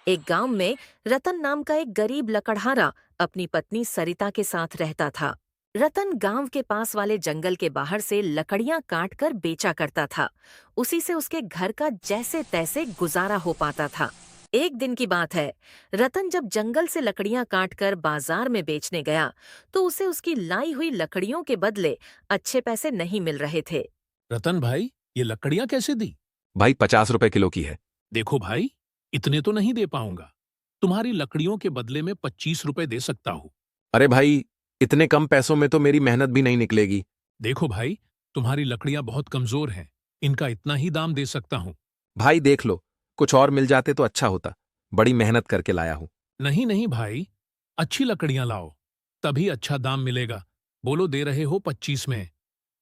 एक गांव में रतन नाम का एक गरीब लकड़हारा अपनी पत्नी सरिता के साथ रहता था। रतन गांव के पास वाले जंगल के बाहर से लकड़ियां काट कर बेचा करता था। उसी से उसके घर का जैसे तैसे गुजारा हो पाता था। एक दिन की बात है, रतन जब जंगल से लकड़ियां काटकर बाजार में बेचने गया तो उसे उसकी लाई हुई लकड़ियों के बदले अच्छे पैसे नहीं मिल रहे थे। रतन भाई, ये लकड़ियां कैसे दी? भाई 50 रुपए किलो की है। देखो भाई, इतने तो नहीं दे पाऊंगा। तुम्हारी लकड़ियों के बदले में 25 रुपए दे सकता हूँ। अरे भाई, इतने कम पैसों में तो मेरी मेहनत भी नहीं निकलेगी। देखो भाई, तुम्हारी लकड़ियां बहुत कमजोर हैं। इनका इतना ही दाम दे सकता हूँ। भाई देख लो, कुछ और मिल जाते तो अच्छा होता। बड़ी मेहनत करके लाया हूँ। नहीं नहीं भाई, अच्छी लकड़ियां लाओ, तभी अच्छा दाम मिलेगा। बोलो, दे रहे हो 25 में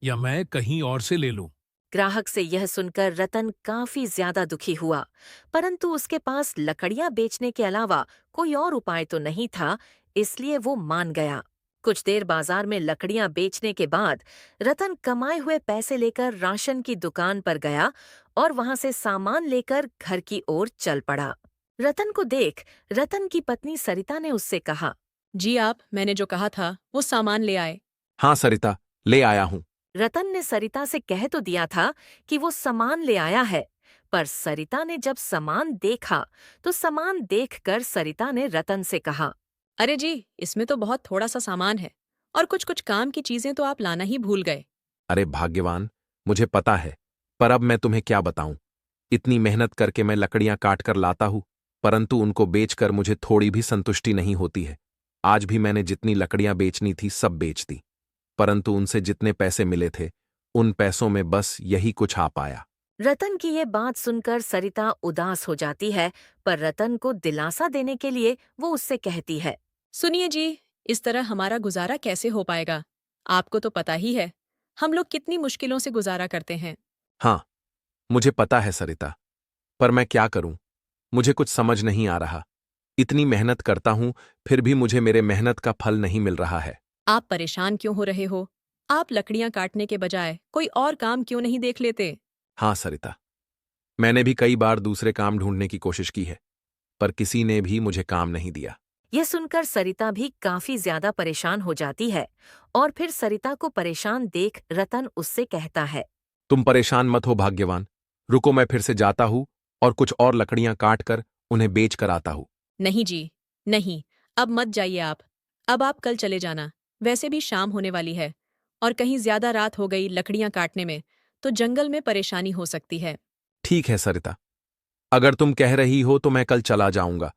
या मैं कहीं और से ले लूं? ग्राहक से यह सुनकर रतन काफी ज्यादा दुखी हुआ, परंतु उसके पास लकड़ियां बेचने के अलावा कोई और उपाय तो नहीं था, इसलिए वो मान गया। कुछ देर बाजार में लकड़ियां बेचने के बाद रतन कमाए हुए पैसे लेकर राशन की दुकान पर गया और वहां से सामान लेकर घर की ओर चल पड़ा। रतन को देख रतन की पत्नी सरिता ने उससे कहा, जी आप मैंने जो कहा था वो सामान ले आए। हाँ सरिता, ले आया हूँ। रतन ने सरिता से कह तो दिया था कि वो सामान ले आया है, पर सरिता ने जब सामान देखा तो सामान देखकर सरिता ने रतन से कहा, अरे जी, इसमें तो बहुत थोड़ा सा सामान है और कुछ कुछ काम की चीजें तो आप लाना ही भूल गए। अरे भाग्यवान, मुझे पता है, पर अब मैं तुम्हें क्या बताऊं। इतनी मेहनत करके मैं लकड़ियां काट कर लाता हूं, परंतु उनको बेचकर मुझे थोड़ी भी संतुष्टि नहीं होती है। आज भी मैंने जितनी लकड़ियां बेचनी थी सब बेच दी, परंतु उनसे जितने पैसे मिले थे उन पैसों में बस यही कुछ आ पाया। रतन की ये बात सुनकर सरिता उदास हो जाती है, पर रतन को दिलासा देने के लिए वो उससे कहती है, सुनिए जी, इस तरह हमारा गुजारा कैसे हो पाएगा? आपको तो पता ही है, हम लोग कितनी मुश्किलों से गुजारा करते हैं। हाँ, मुझे पता है सरिता, पर मैं क्या करूं? मुझे कुछ समझ नहीं आ रहा। इतनी मेहनत करता हूं, फिर भी मुझे मेरे मेहनत का फल नहीं मिल रहा है। आप परेशान क्यों हो रहे हो? आप लकड़ियां काटने के बजाय कोई और काम क्यों नहीं देख लेते? हाँ सरिता, मैंने भी कई बार दूसरे काम ढूंढने की कोशिश की है, पर किसी ने भी मुझे काम नहीं दिया। यह सुनकर सरिता भी काफी ज्यादा परेशान हो जाती है और फिर सरिता को परेशान देख रतन उससे कहता है, तुम परेशान मत हो भाग्यवान, रुको मैं फिर से जाता हूं और कुछ और लकड़ियां काट कर उन्हें बेच कर आता हूं। नहीं जी, नहीं, अब मत जाइए आप। अब आप कल चले जाना, वैसे भी शाम होने वाली है और कहीं ज्यादा रात हो गई लकड़ियां काटने में, तो जंगल में परेशानी हो सकती है। ठीक है सरिता, अगर तुम कह रही हो तो मैं कल चला जाऊंगा।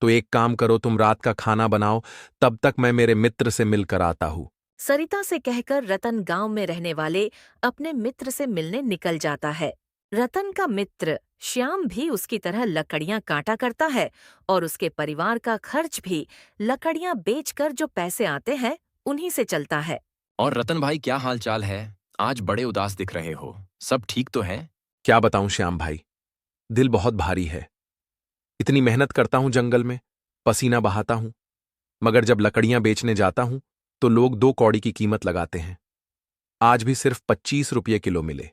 तो एक काम करो, तुम रात का खाना बनाओ, तब तक मैं मेरे मित्र से मिलकर आता हूं। सरिता से कहकर रतन गांव में रहने वाले अपने मित्र से मिलने निकल जाता है। रतन का मित्र श्याम भी उसकी तरह लकड़ियां काटा करता है और उसके परिवार का खर्च भी लकड़ियां बेचकर जो पैसे आते हैं उन्हीं से चलता है। और रतन भाई, क्या हाल चाल है? आज बड़े उदास दिख रहे हो। सब ठीक तो है? क्या बताऊं श्याम भाई, दिल बहुत भारी है। इतनी मेहनत करता हूं जंगल में, पसीना बहाता हूं, मगर जब लकड़ियां बेचने जाता हूं तो लोग 2 कौड़ी की कीमत लगाते हैं। आज भी सिर्फ 25 रुपये किलो मिले।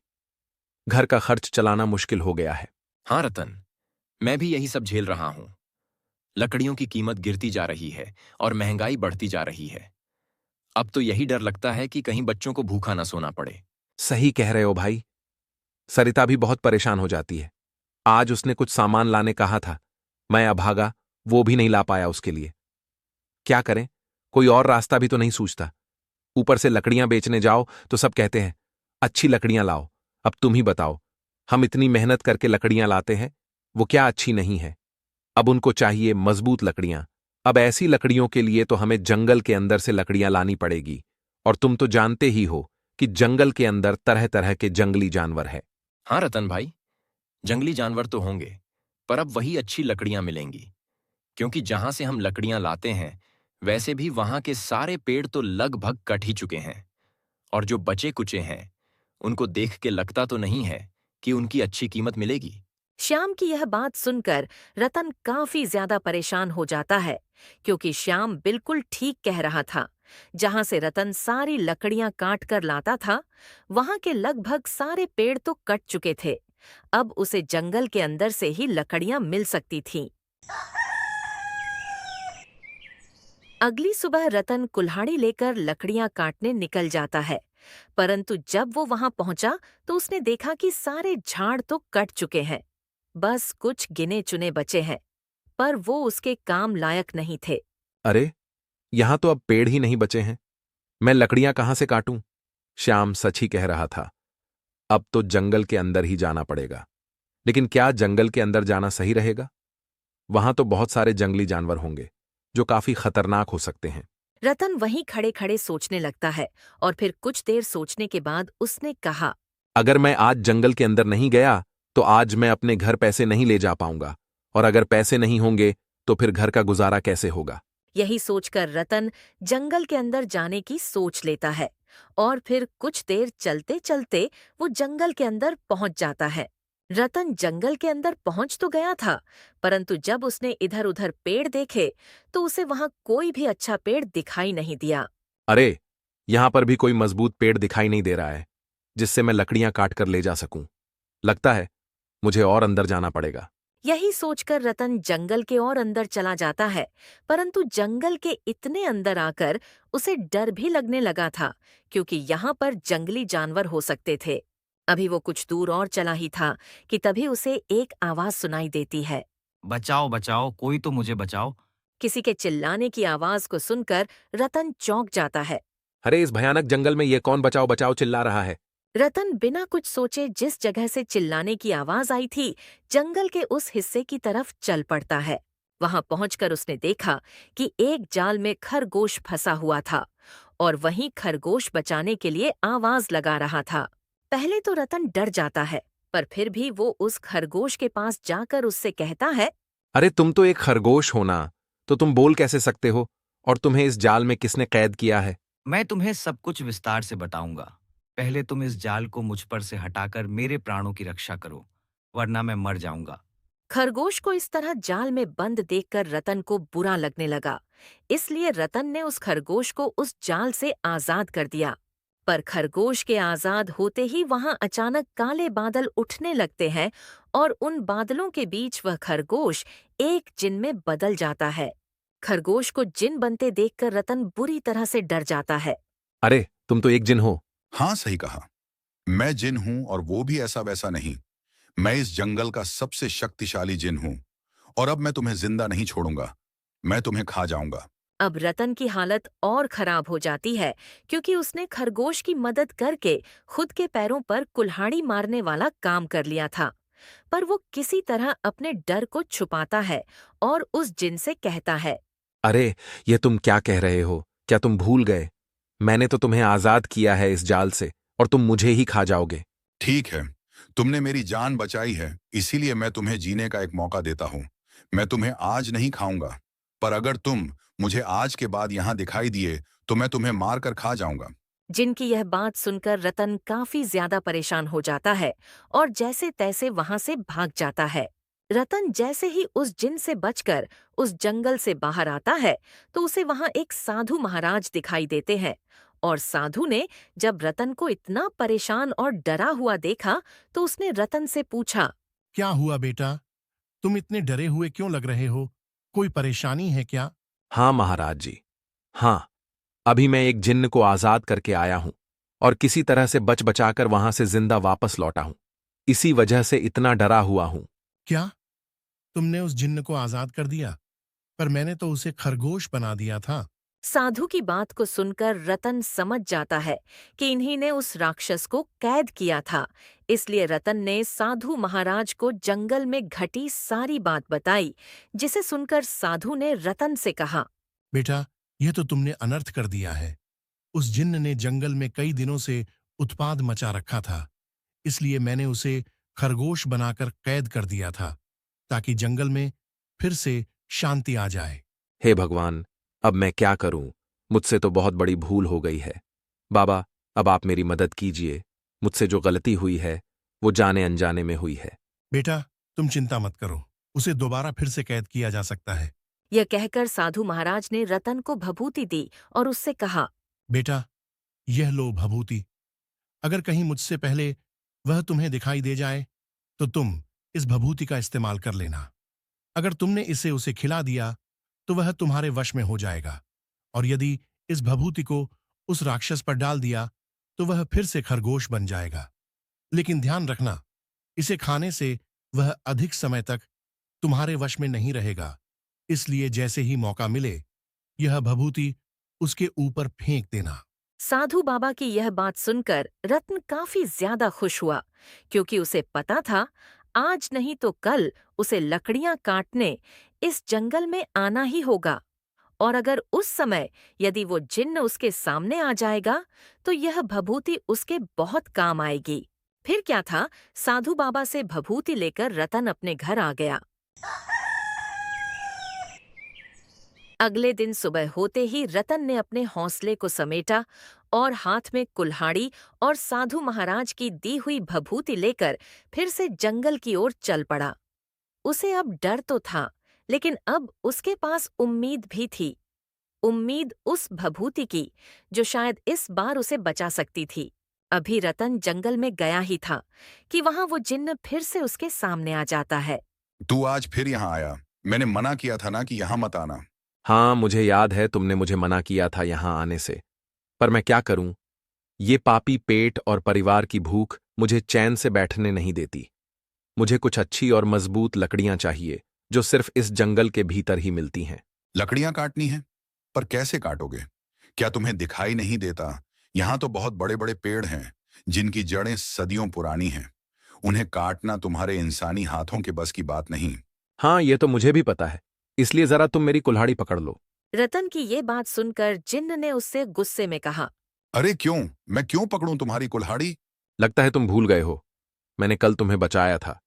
घर का खर्च चलाना मुश्किल हो गया है। हाँ रतन, मैं भी यही सब झेल रहा हूँ। लकड़ियों की कीमत गिरती जा रही है और महंगाई बढ़ती जा रही है। अब तो यही डर लगता है कि कहीं बच्चों को भूखा न सोना पड़े। सही कह रहे हो भाई। सरिता भी बहुत परेशान हो जाती है। आज उसने कुछ सामान लाने कहा था, मैं अभागा, वो भी नहीं ला पाया उसके लिए। क्या करें, कोई और रास्ता भी तो नहीं सूझता। ऊपर से लकड़ियां बेचने जाओ तो सब कहते हैं अच्छी लकड़ियां लाओ। अब तुम ही बताओ, हम इतनी मेहनत करके लकड़ियां लाते हैं, वो क्या अच्छी नहीं है? अब उनको चाहिए मजबूत लकड़ियां। अब ऐसी लकड़ियों के लिए तो हमें जंगल के अंदर से लकड़ियां लानी पड़ेगी, और तुम तो जानते ही हो कि जंगल के अंदर तरह तरह के जंगली जानवर है। हाँ रतन भाई, जंगली जानवर तो होंगे, पर अब वही अच्छी लकड़ियां मिलेंगी। क्योंकि जहां से हम लकड़ियां लाते हैं, वैसे भी वहां के सारे पेड़ तो लगभग कट ही चुके हैं। और जो बचे कुचे हैं, उनको देख के लगता तो नहीं है कि उनकी अच्छी कीमत मिलेगी। श्याम की यह बात सुनकर रतन काफी ज्यादा परेशान हो जाता है, क्योंकि श्याम बिल्कुल ठीक कह रहा था। जहां से रतन सारी लकड़ियां काट कर लाता था, वहां के लगभग सारे पेड़ तो कट चुके थे। अब उसे जंगल के अंदर से ही लकड़ियां मिल सकती थीं। अगली सुबह रतन कुल्हाड़ी लेकर लकड़ियां काटने निकल जाता है, परंतु जब वो वहां पहुंचा तो उसने देखा कि सारे झाड़ तो कट चुके हैं। बस कुछ गिने चुने बचे हैं, पर वो उसके काम लायक नहीं थे। अरे, यहां तो अब पेड़ ही नहीं बचे हैं। मैं लकड़ियां कहां से काटूं? श्याम सच ही कह रहा था। अब तो जंगल के अंदर ही जाना पड़ेगा। लेकिन क्या जंगल के अंदर जाना सही रहेगा? वहां तो बहुत सारे जंगली जानवर होंगे जो काफी खतरनाक हो सकते हैं। रतन वहीं खड़े खड़े सोचने लगता है और फिर कुछ देर सोचने के बाद उसने कहा, अगर मैं आज जंगल के अंदर नहीं गया तो आज मैं अपने घर पैसे नहीं ले जा पाऊंगा, और अगर पैसे नहीं होंगे तो फिर घर का गुजारा कैसे होगा? यही सोचकर रतन जंगल के अंदर जाने की सोच लेता है और फिर कुछ देर चलते चलते वो जंगल के अंदर पहुंच जाता है। रतन जंगल के अंदर पहुंच तो गया था, परंतु जब उसने इधर उधर पेड़ देखे तो उसे वहां कोई भी अच्छा पेड़ दिखाई नहीं दिया। अरे, यहां पर भी कोई मजबूत पेड़ दिखाई नहीं दे रहा है जिससे मैं लकड़ियां काट कर ले जा सकूं। लगता है मुझे और अंदर जाना पड़ेगा। यही सोचकर रतन जंगल के और अंदर चला जाता है, परंतु जंगल के इतने अंदर आकर उसे डर भी लगने लगा था, क्योंकि यहाँ पर जंगली जानवर हो सकते थे। अभी वो कुछ दूर और चला ही था कि तभी उसे एक आवाज सुनाई देती है। बचाओ बचाओ, कोई तो मुझे बचाओ। किसी के चिल्लाने की आवाज को सुनकर रतन चौंक जाता है। अरे, इस भयानक जंगल में ये कौन बचाओ बचाओ चिल्ला रहा है? रतन बिना कुछ सोचे जिस जगह से चिल्लाने की आवाज आई थी, जंगल के उस हिस्से की तरफ चल पड़ता है। वहां पहुंचकर उसने देखा कि एक जाल में खरगोश फंसा हुआ था और वहीं खरगोश बचाने के लिए आवाज लगा रहा था। पहले तो रतन डर जाता है, पर फिर भी वो उस खरगोश के पास जाकर उससे कहता है, अरे, तुम तो एक खरगोश हो ना, तो तुम बोल कैसे सकते हो? और तुम्हें इस जाल में किसने कैद किया है? मैं तुम्हें सब कुछ विस्तार से बताऊंगा। पहले तुम इस जाल को मुझ पर से हटाकर मेरे प्राणों की रक्षा करो, वरना मैं मर जाऊंगा। खरगोश को इस तरह जाल में बंद देखकर रतन को बुरा लगने लगा। इसलिए रतन ने उस खरगोश को उस जाल से आजाद कर दिया। पर खरगोश के आजाद होते ही वहां अचानक काले बादल उठने लगते हैं और उन बादलों के बीच वह खरगोश एक जिन में बदल जाता है। खरगोश को जिन बनते देखकर रतन बुरी तरह से डर जाता है। अरे, तुम तो एक जिन हो। हाँ, सही कहा। मैं जिन हूं, और वो भी ऐसा वैसा नहीं। मैं इस जंगल का सबसे शक्तिशाली जिन हूं, और अब मैं तुम्हें जिंदा नहीं छोड़ूंगा। मैं तुम्हें खा जाऊंगा। अब रतन की हालत और खराब हो जाती है, क्योंकि उसने खरगोश की मदद करके खुद के पैरों पर कुल्हाड़ी मारने वाला काम कर लिया था। पर वो किसी तरह अपने डर को छुपाता है और उस जिन से कहता है, अरे, ये तुम क्या कह रहे हो? क्या तुम भूल गए? मैंने तो तुम्हें आजाद किया है इस जाल से, और तुम मुझे ही खा जाओगे। ठीक है, तुमने मेरी जान बचाई है, इसीलिए मैं तुम्हें जीने का एक मौका देता हूं। मैं तुम्हें आज नहीं खाऊंगा, पर अगर तुम मुझे आज के बाद यहां दिखाई दिए तो मैं तुम्हें मार कर खा जाऊंगा। जिनकी यह बात सुनकर रतन काफी ज्यादा परेशान हो जाता है और जैसे तैसे वहां से भाग जाता है। रतन जैसे ही उस जिन से बचकर उस जंगल से बाहर आता है तो उसे वहां एक साधु महाराज दिखाई देते हैं, और साधु ने जब रतन को इतना परेशान और डरा हुआ देखा तो उसने रतन से पूछा, क्या हुआ बेटा? तुम इतने डरे हुए क्यों लग रहे हो? कोई परेशानी है क्या? हाँ महाराज जी, हाँ। अभी मैं एक जिन्न को आजाद करके आया हूं और किसी तरह से बच बचाकर वहां से जिंदा वापस लौटा हूं। इसी वजह से इतना डरा हुआ हूं। क्या तुमने उस जिन्न को आजाद कर दिया? पर मैंने तो उसे खरगोश बना दिया था। साधु की बात को सुनकर रतन समझ जाता है कि इन्हीं ने उस राक्षस को कैद किया था। इसलिए रतन ने साधु महाराज को जंगल में घटी सारी बात बताई, जिसे सुनकर साधु ने रतन से कहा, बेटा, यह तो तुमने अनर्थ कर दिया है। उस जिन्न ने जंगल में कई दिनों से उत्पाद मचा रखा था, इसलिए मैंने उसे खरगोश बनाकर कैद कर दिया था, ताकि जंगल में फिर से शांति आ जाए। हे भगवान, अब मैं क्या करूं? मुझसे तो बहुत बड़ी भूल हो गई है। बाबा, अब आप मेरी मदद कीजिए। मुझसे जो गलती हुई है वो जाने अनजाने में हुई है। बेटा, तुम चिंता मत करो, उसे दोबारा फिर से कैद किया जा सकता है। यह कहकर साधु महाराज ने रतन को भभूति दी और उससे कहा, बेटा, यह लो भभूति। अगर कहीं मुझसे पहले वह तुम्हें दिखाई दे जाए तो तुम इस भभूति का इस्तेमाल कर लेना। अगर तुमने इसे उसे खिला दिया तो वह तुम्हारे वश में हो जाएगा और यदि इस भभूति को उस राक्षस पर डाल दिया तो वह फिर से खरगोश बन जाएगा। लेकिन ध्यान रखना, इसे खाने से वह अधिक समय तक तुम्हारे वश में नहीं रहेगा, इसलिए जैसे ही मौका मिले यह भभूति उसके ऊपर फेंक देना। साधु बाबा की यह बात सुनकर रत्न काफी ज्यादा खुश हुआ, क्योंकि उसे पता था आज नहीं तो कल उसे लकड़ियां काटने इस जंगल में आना ही होगा, और अगर उस समय यदि वो जिन्न उसके सामने आ जाएगा तो यह भभूति उसके बहुत काम आएगी। फिर क्या था, साधु बाबा से भभूति लेकर रतन अपने घर आ गया। अगले दिन सुबह होते ही रतन ने अपने हौसले को समेटा और हाथ में कुल्हाड़ी और साधु महाराज की दी हुई भभूति लेकर फिर से जंगल की ओर चल पड़ा। उसे अब डर तो था, लेकिन अब उसके पास उम्मीद भी थी। उम्मीद उस भभूति की जो शायद इस बार उसे बचा सकती थी। अभी रतन जंगल में गया ही था कि वहां वो जिन्न फिर से उसके सामने आ जाता है। तू आज फिर यहाँ आया। मैंने मना किया था ना कि यहाँ मत आना। हाँ, मुझे याद है तुमने मुझे मना किया था यहाँ आने से, पर मैं क्या करूं? ये पापी पेट और परिवार की भूख मुझे चैन से बैठने नहीं देती। मुझे कुछ अच्छी और मजबूत लकड़ियां चाहिए जो सिर्फ इस जंगल के भीतर ही मिलती हैं। लकड़ियां काटनी है? पर कैसे काटोगे? क्या तुम्हें दिखाई नहीं देता? यहाँ तो बहुत बड़े बड़े पेड़ हैं जिनकी जड़ें सदियों पुरानी हैं। उन्हें काटना तुम्हारे इंसानी हाथों के बस की बात नहीं। हाँ, ये तो मुझे भी पता है, इसलिए जरा तुम मेरी कुल्हाड़ी पकड़ लो। रतन की ये बात सुनकर जिन्न ने उससे गुस्से में कहा, अरे क्यों? मैं क्यों पकड़ूं तुम्हारी कुल्हाड़ी? लगता है तुम भूल गए हो, मैंने कल तुम्हें बचाया था,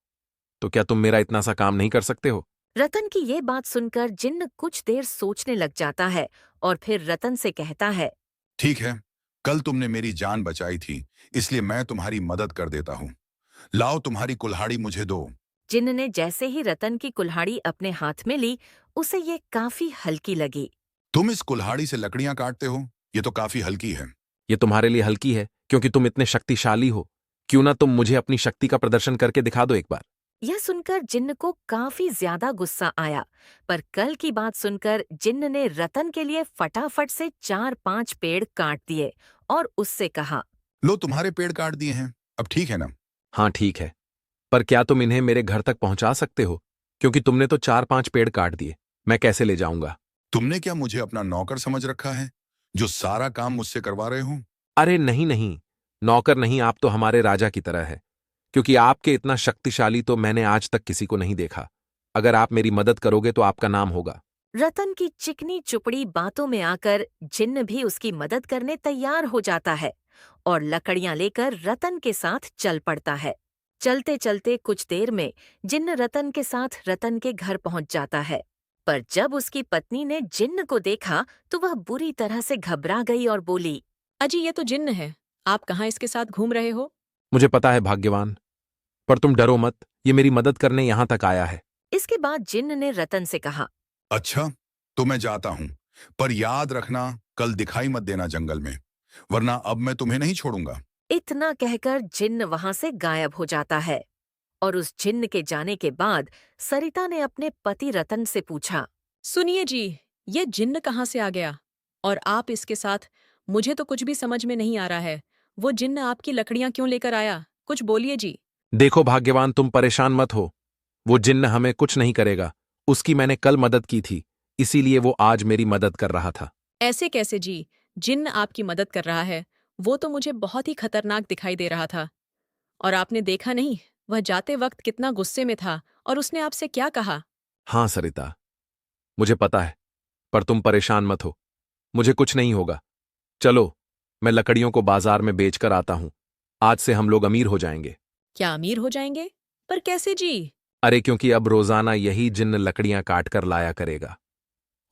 तो क्या तुम मेरा इतना सा काम नहीं कर सकते हो? रतन की ये बात सुनकर जिन्न कुछ देर सोचने लग जाता है और फिर रतन से कहता है, ठीक है, कल तुमने मेरी जान बचाई थी, इसलिए मैं तुम्हारी मदद कर देता हूँ। लाओ तुम्हारी कुल्हाड़ी मुझे दो। जिन्न ने जैसे ही रतन की कुल्हाड़ी अपने हाथ में ली, उसे ये काफी हल्की लगी। तुम इस कुल्हाड़ी से लकड़ियां काटते हो? ये तो काफी हल्की है। ये तुम्हारे लिए हल्की है क्योंकि तुम इतने शक्तिशाली हो। क्यों ना तुम मुझे अपनी शक्ति का प्रदर्शन करके दिखा दो एक बार। यह सुनकर जिन्न को काफी ज्यादा गुस्सा आया, पर कल की बात सुनकर जिन्न ने रतन के लिए फटाफट से 4-5 पेड़ काट दिए और उससे कहा, लो तुम्हारे पेड़ काट दिए हैं, अब ठीक है ना? हाँ ठीक है, पर क्या तुम इन्हें मेरे घर तक पहुंचा सकते हो? क्योंकि तुमने तो 4-5 पेड़ काट दिए, मैं कैसे ले जाऊंगा? तुमने क्या मुझे अपना नौकर समझ रखा है जो सारा काम मुझसे करवा रहे हो? अरे नहीं नहीं, नौकर नहीं, आप तो हमारे राजा की तरह है, क्योंकि आपके इतना शक्तिशाली तो मैंने आज तक किसी को नहीं देखा। अगर आप मेरी मदद करोगे तो आपका नाम होगा। रतन की चिकनी चुपड़ी बातों में आकर जिन्न भी उसकी मदद करने तैयार हो जाता है और लकड़ियां लेकर रतन के साथ चल पड़ता है। चलते चलते कुछ देर में जिन्न रतन के साथ रतन के घर पहुंच जाता है, पर जब उसकी पत्नी ने जिन्न को देखा तो वह बुरी तरह से घबरा गई और बोली, अजी ये तो जिन्न है, आप कहाँ इसके साथ घूम रहे हो? मुझे पता है भाग्यवान, पर तुम डरो मत, ये मेरी मदद करने यहां तक आया है। इसके बाद जिन्न ने रतन से कहा, अच्छा, तो मैं जाता हूँ, पर याद रखना कल दिखाई मत देना जंगल में, वरना अब मैं तुम्हें नहीं छोड़ूंगा। इतना कहकर जिन्न वहां से गायब हो जाता है। और उस जिन्न के जाने के बाद सरिता ने अपने पति रतन से पूछा, सुनिए जी, ये जिन्न कहाँ से आ गया? और आप इसके साथ? मुझे तो कुछ भी समझ में नहीं आ रहा है। वो जिन्न आपकी लकड़ियां क्यों लेकर आया? कुछ बोलिए जी। देखो भाग्यवान, तुम परेशान मत हो, वो जिन्न हमें कुछ नहीं करेगा। उसकी मैंने कल मदद की थी, इसीलिए वो आज मेरी मदद कर रहा था। ऐसे कैसे जी? जिन्न आपकी मदद कर रहा है? वो तो मुझे बहुत ही खतरनाक दिखाई दे रहा था। और आपने देखा नहीं, वह जाते वक्त कितना गुस्से में था और उसने आपसे क्या कहा? हाँ सरिता, मुझे पता है, पर तुम परेशान मत हो, मुझे कुछ नहीं होगा। चलो, मैं लकड़ियों को बाजार में बेचकर आता हूं। आज से हम लोग अमीर हो जाएंगे। क्या अमीर हो जाएंगे? पर कैसे जी? अरे क्योंकि अब रोजाना यही जिन्न लकड़ियां काट कर लाया करेगा,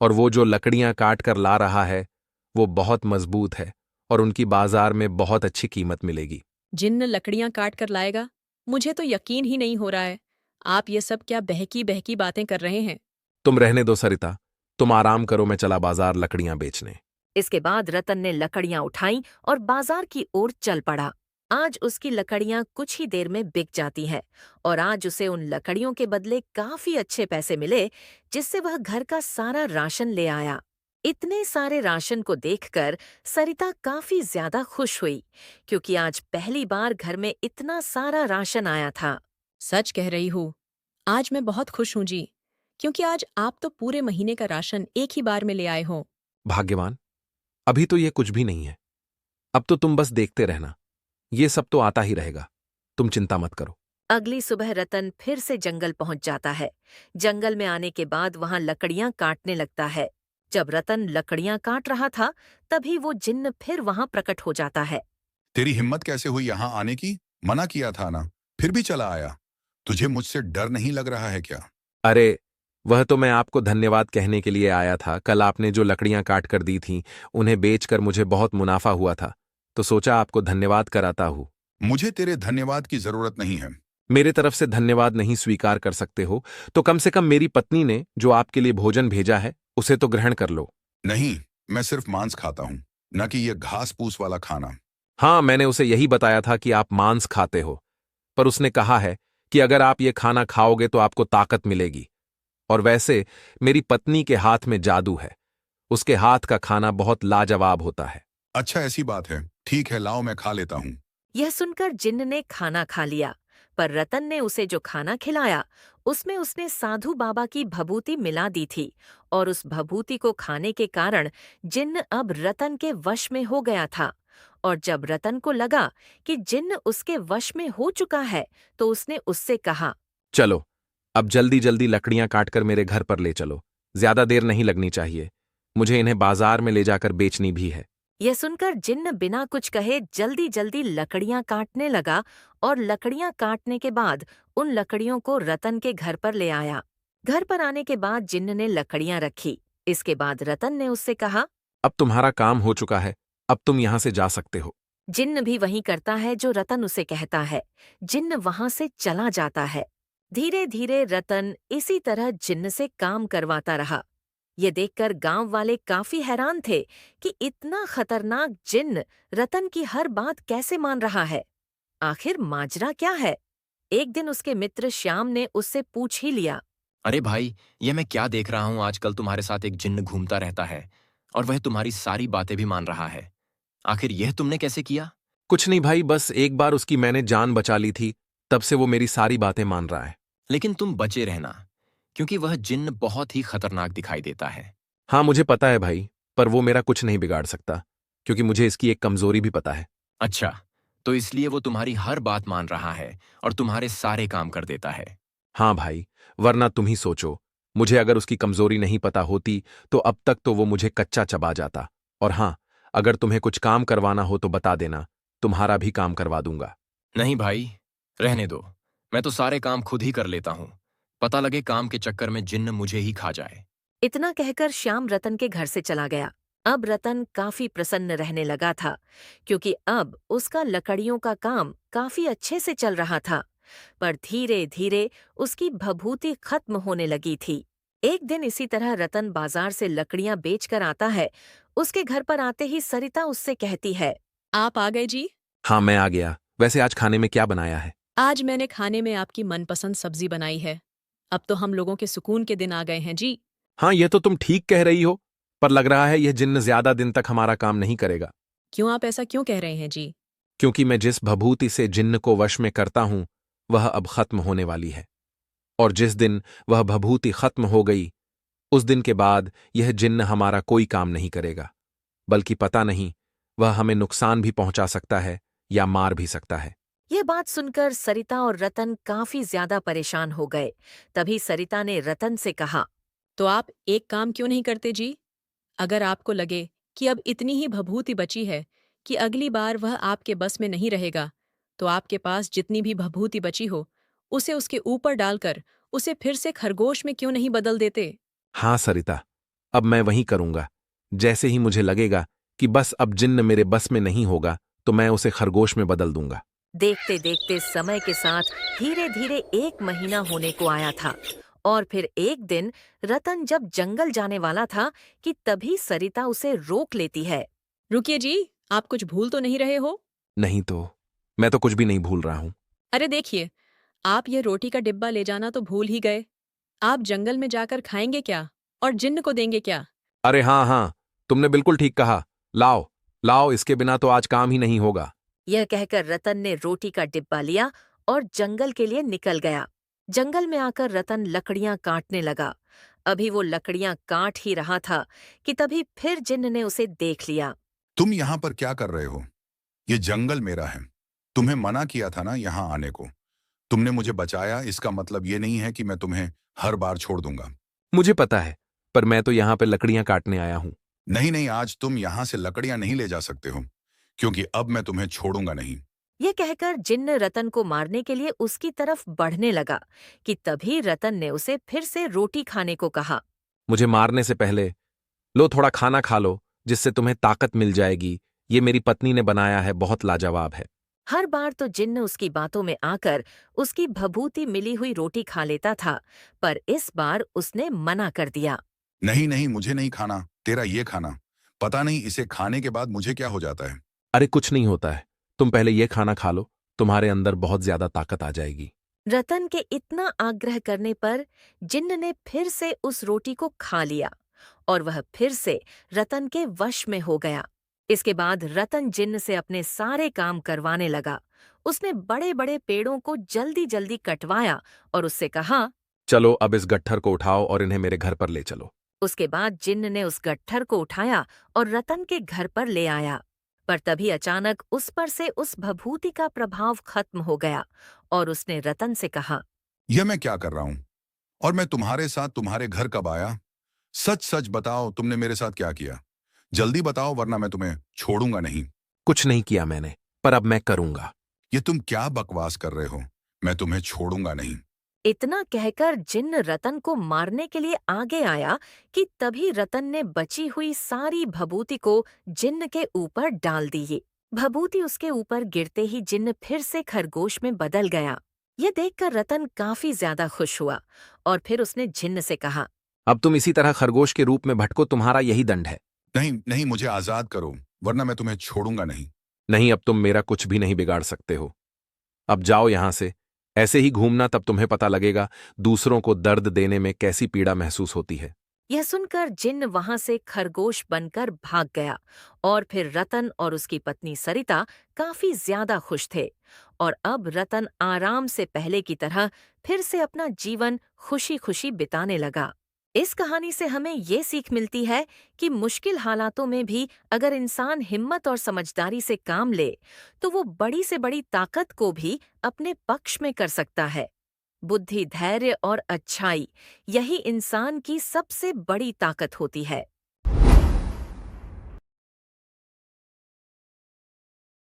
और वो जो लकड़ियां काट कर ला रहा है वो बहुत मजबूत है और उनकी बाजार में बहुत अच्छी कीमत मिलेगी। जिन्न लकड़ियां काट कर लाएगा? मुझे तो यकीन ही नहीं हो रहा है। आप ये सब क्या बहकी बहकी बातें कर रहे हैं? तुम रहने दो सरिता, तुम आराम करो, मैं चला बाजार लकड़ियां बेचने। इसके बाद रतन ने लकड़ियां उठाई और बाजार की ओर चल पड़ा। आज उसकी लकड़ियां कुछ ही देर में बिक जाती हैं और आज उसे उन लकड़ियों के बदले काफी अच्छे पैसे मिले, जिससे वह घर का सारा राशन ले आया। इतने सारे राशन को देखकर सरिता काफी ज्यादा खुश हुई, क्योंकि आज पहली बार घर में इतना सारा राशन आया था। सच कह रही हूँ, आज मैं बहुत खुश हूँ जी, क्योंकि आज आप तो पूरे महीने का राशन एक ही बार में ले आए हो। भाग्यवान, अभी तो ये कुछ भी नहीं है। अब तो तुम बस देखते रहना, ये सब तो आता ही रहेगा। तुम चिंता मत करो। अगली सुबह रतन फिर से जंगल पहुंच जाता है। जंगल में आने के बाद वहां लकड़ियां काटने लगता है। जब रतन लकड़ियां काट रहा था, तभी वो जिन्न फिर वहां प्रकट हो जाता है। तेरी हिम्मत कैसे हुई यहाँ आने की? मना किया था ना, फिर भी चला आया। तुझे मुझसे डर नहीं लग रहा है क्या? अरे, वह तो मैं आपको धन्यवाद कहने के लिए आया था। कल आपने जो लकड़ियां काट कर दी थीं, उन्हें बेचकर मुझे बहुत मुनाफा हुआ था, तो सोचा आपको धन्यवाद कराता हूँ। मुझे तेरे धन्यवाद की जरूरत नहीं है। मेरे तरफ से धन्यवाद नहीं स्वीकार कर सकते हो तो कम से कम मेरी पत्नी ने जो आपके लिए भोजन भेजा है उसे तो ग्रहण कर लो। नहीं, मैं सिर्फ मांस खाता हूँ, न कि ये घास फूस वाला खाना। हाँ, मैंने उसे यही बताया था कि आप मांस खाते हो, पर उसने कहा है कि अगर आप ये खाना खाओगे तो आपको ताकत मिलेगी। और वैसे मेरी पत्नी के हाथ में जादू है, उसके हाथ का खाना बहुत लाजवाब होता है। अच्छा, ऐसी बात है। ठीक है, लाओ मैं खा लेता हूँ। यह सुनकर जिन्न ने खाना खा लिया, पर रतन ने उसे जो खाना खिलाया उसमें उसने साधु बाबा की भभूति मिला दी थी, और उस भभूति को खाने के कारण जिन्न अब रतन के वश में हो गया था। और जब रतन को लगा कि जिन्न उसके वश में हो चुका है, तो उसने उससे कहा, चलो, अब जल्दी जल्दी लकड़ियां काटकर मेरे घर पर ले चलो। ज्यादा देर नहीं लगनी चाहिए, मुझे इन्हें बाजार में ले जाकर बेचनी भी है। यह सुनकर जिन्न बिना कुछ कहे जल्दी जल्दी लकड़ियां काटने लगा, और लकड़ियां काटने के बाद उन लकड़ियों को रतन के घर पर ले आया। घर पर आने के बाद जिन्न ने लकड़ियां रखी। इसके बाद रतन ने उससे कहा, अब तुम्हारा काम हो चुका है, अब तुम यहां से जा सकते हो। जिन्न भी वही करता है जो रतन उसे कहता है। जिन्न वहां से चला जाता है। धीरे धीरे रतन इसी तरह जिन्न से काम करवाता रहा। ये देखकर गांव वाले काफी हैरान थे कि इतना खतरनाक जिन्न रतन की हर बात कैसे मान रहा है। आखिर माजरा क्या है? एक दिन उसके मित्र श्याम ने उससे पूछ ही लिया। अरे भाई, ये मैं क्या देख रहा हूँ, आजकल तुम्हारे साथ एक जिन्न घूमता रहता है और वह तुम्हारी सारी बातें भी मान रहा है। आखिर यह तुमने कैसे किया? कुछ नहीं भाई, बस एक बार उसकी मैंने जान बचा ली थी, तब से वो मेरी सारी बातें मान रहा है। लेकिन तुम बचे रहना, क्योंकि वह जिन्न बहुत ही खतरनाक दिखाई देता है। हाँ, मुझे पता है भाई, पर वो मेरा कुछ नहीं बिगाड़ सकता, क्योंकि मुझे इसकी एक कमजोरी भी पता है। अच्छा, तो इसलिए वो तुम्हारी हर बात मान रहा है और तुम्हारे सारे काम कर देता है। हाँ भाई, वरना तुम ही सोचो, मुझे अगर उसकी कमजोरी नहीं पता होती तो अब तक तो वो मुझे कच्चा चबा जाता। और हाँ, अगर तुम्हें कुछ काम करवाना हो तो बता देना, तुम्हारा भी काम करवा दूंगा। नहीं भाई, रहने दो, मैं तो सारे काम खुद ही कर लेता हूँ। पता लगे काम के चक्कर में जिन्न मुझे ही खा जाए। इतना कहकर श्याम रतन के घर से चला गया। अब रतन काफी प्रसन्न रहने लगा था, क्योंकि अब उसका लकड़ियों का काम काफी अच्छे से चल रहा था। पर धीरे धीरे उसकी भभूति खत्म होने लगी थी। एक दिन इसी तरह रतन बाजार से लकड़ियां बेचकर आता है। उसके घर पर आते ही सरिता उससे कहती है, आप आ गए जी। हाँ, मैं आ गया। वैसे आज खाने में क्या बनाया है? आज मैंने खाने में आपकी मनपसंद सब्जी बनाई है। अब तो हम लोगों के सुकून के दिन आ गए हैं जी। हाँ, ये तो तुम ठीक कह रही हो, पर लग रहा है यह जिन्न ज्यादा दिन तक हमारा काम नहीं करेगा। क्यों आप ऐसा क्यों कह रहे हैं जी? क्योंकि मैं जिस भभूति से जिन्न को वश में करता हूं वह अब खत्म होने वाली है, और जिस दिन वह भभूति खत्म हो गई उस दिन के बाद यह जिन्न हमारा कोई काम नहीं करेगा, बल्कि पता नहीं वह हमें नुकसान भी पहुंचा सकता है या मार भी सकता है। ये बात सुनकर सरिता और रतन काफी ज्यादा परेशान हो गए। तभी सरिता ने रतन से कहा, तो आप एक काम क्यों नहीं करते जी? अगर आपको लगे कि अब इतनी ही भभूति बची है कि अगली बार वह आपके बस में नहीं रहेगा, तो आपके पास जितनी भी भभूति बची हो उसे उसके ऊपर डालकर उसे फिर से खरगोश में क्यों नहीं बदल देते? हाँ सरिता, अब मैं वही करूंगा। जैसे ही मुझे लगेगा कि बस अब जिन्न मेरे बस में नहीं होगा तो मैं उसे खरगोश में बदल दूंगा। देखते देखते समय के साथ धीरे धीरे 1 महीना होने को आया था। और फिर एक दिन रतन जब जंगल जाने वाला था कि तभी सरिता उसे रोक लेती है। रुकिए जी, आप कुछ भूल तो नहीं रहे हो? नहीं तो, मैं तो कुछ भी नहीं भूल रहा हूं। अरे देखिए, आप ये रोटी का डिब्बा ले जाना तो भूल ही गए। आप जंगल में जाकर खाएंगे क्या और जिन्न को देंगे क्या? अरे हाँ हाँ, तुमने बिल्कुल ठीक कहा। लाओ लाओ, इसके बिना तो आज काम ही नहीं होगा। यह कहकर रतन ने रोटी का डिब्बा लिया और जंगल के लिए निकल गया। जंगल में आकर रतन लकड़ियां काटने लगा। अभी वो लकड़ियां काट ही रहा था कि तभी फिर जिन्न ने उसे देख लिया। तुम यहाँ पर क्या कर रहे हो? ये जंगल मेरा है। तुम्हें मना किया था ना यहाँ आने को। तुमने मुझे बचाया, इसका मतलब ये नहीं है कि मैं तुम्हें हर बार छोड़ दूंगा। मुझे पता है, पर मैं तो यहाँ पे लकड़ियां काटने आया हूँ। नहीं नहीं, आज तुम यहाँ से लकड़ियां नहीं ले जा सकते हो, क्योंकि अब मैं तुम्हें छोड़ूंगा नहीं। यह कहकर जिन्न रतन को मारने के लिए उसकी तरफ बढ़ने लगा कि तभी रतन ने उसे फिर से रोटी खाने को कहा। मुझे मारने से पहले लो थोड़ा खाना खा लो, जिससे तुम्हें ताकत मिल जाएगी। ये मेरी पत्नी ने बनाया है, बहुत लाजवाब है। हर बार तो जिन्न उसकी बातों में आकर उसकी भभूति मिली हुई रोटी खा लेता था, पर इस बार उसने मना कर दिया। नहीं नहीं, मुझे नहीं खाना तेरा ये खाना। पता नहीं इसे खाने के बाद मुझे क्या हो जाता है। अरे कुछ नहीं होता है, तुम पहले ये खाना खा लो, तुम्हारे अंदर बहुत ज्यादा ताकत आ जाएगी। रतन के इतना आग्रह करने पर जिन्न ने फिर से उस रोटी को खा लिया और वह फिर से रतन के वश में हो गया। इसके बाद रतन जिन्न से अपने सारे काम करवाने लगा। उसने बड़े बड़े पेड़ों को जल्दी जल्दी कटवाया और उससे कहा। चलो अब इस गट्ठर को उठाओ और इन्हें मेरे घर पर ले चलो। उसके बाद जिन्न ने उस गट्ठर को उठाया और रतन के घर पर ले आया। पर तभी अचानक उस पर से उस भभूति का प्रभाव खत्म हो गया और उसने रतन से कहा। यह मैं क्या कर रहा हूँ? और मैं तुम्हारे साथ तुम्हारे घर कब आया? सच सच बताओ, तुमने मेरे साथ क्या किया? जल्दी बताओ, वरना मैं तुम्हें छोड़ूंगा नहीं। कुछ नहीं किया मैंने, पर अब मैं करूंगा। ये तुम क्या बकवास कर रहे हो? मैं तुम्हें छोड़ूंगा नहीं। इतना कहकर जिन्न रतन को मारने के लिए आगे आया कि तभी रतन ने बची हुई सारी भभूति को जिन्न के ऊपर डाल दी। भभूति उसके ऊपर गिरते ही जिन्न फिर से खरगोश में बदल गया। यह देखकर रतन काफी ज्यादा खुश हुआ और फिर उसने जिन्न से कहा। अब तुम इसी तरह खरगोश के रूप में भटको, तुम्हारा यही दंड है। नहीं नहीं, मुझे आजाद करो, वरना मैं तुम्हें छोड़ूंगा नहीं। नहीं, अब तुम मेरा कुछ भी नहीं बिगाड़ सकते हो। अब जाओ यहां से। ऐसे ही घूमना, तब तुम्हें पता लगेगा दूसरों को दर्द देने में कैसी पीड़ा महसूस होती है। यह सुनकर जिन्न वहां से खरगोश बनकर भाग गया और फिर रतन और उसकी पत्नी सरिता काफी ज्यादा खुश थे और अब रतन आराम से पहले की तरह फिर से अपना जीवन खुशी खुशी बिताने लगा। इस कहानी से हमें ये सीख मिलती है कि मुश्किल हालातों में भी अगर इंसान हिम्मत और समझदारी से काम ले तो वो बड़ी से बड़ी ताकत को भी अपने पक्ष में कर सकता है। बुद्धि, धैर्य और अच्छाई, यही इंसान की सबसे बड़ी ताकत होती है।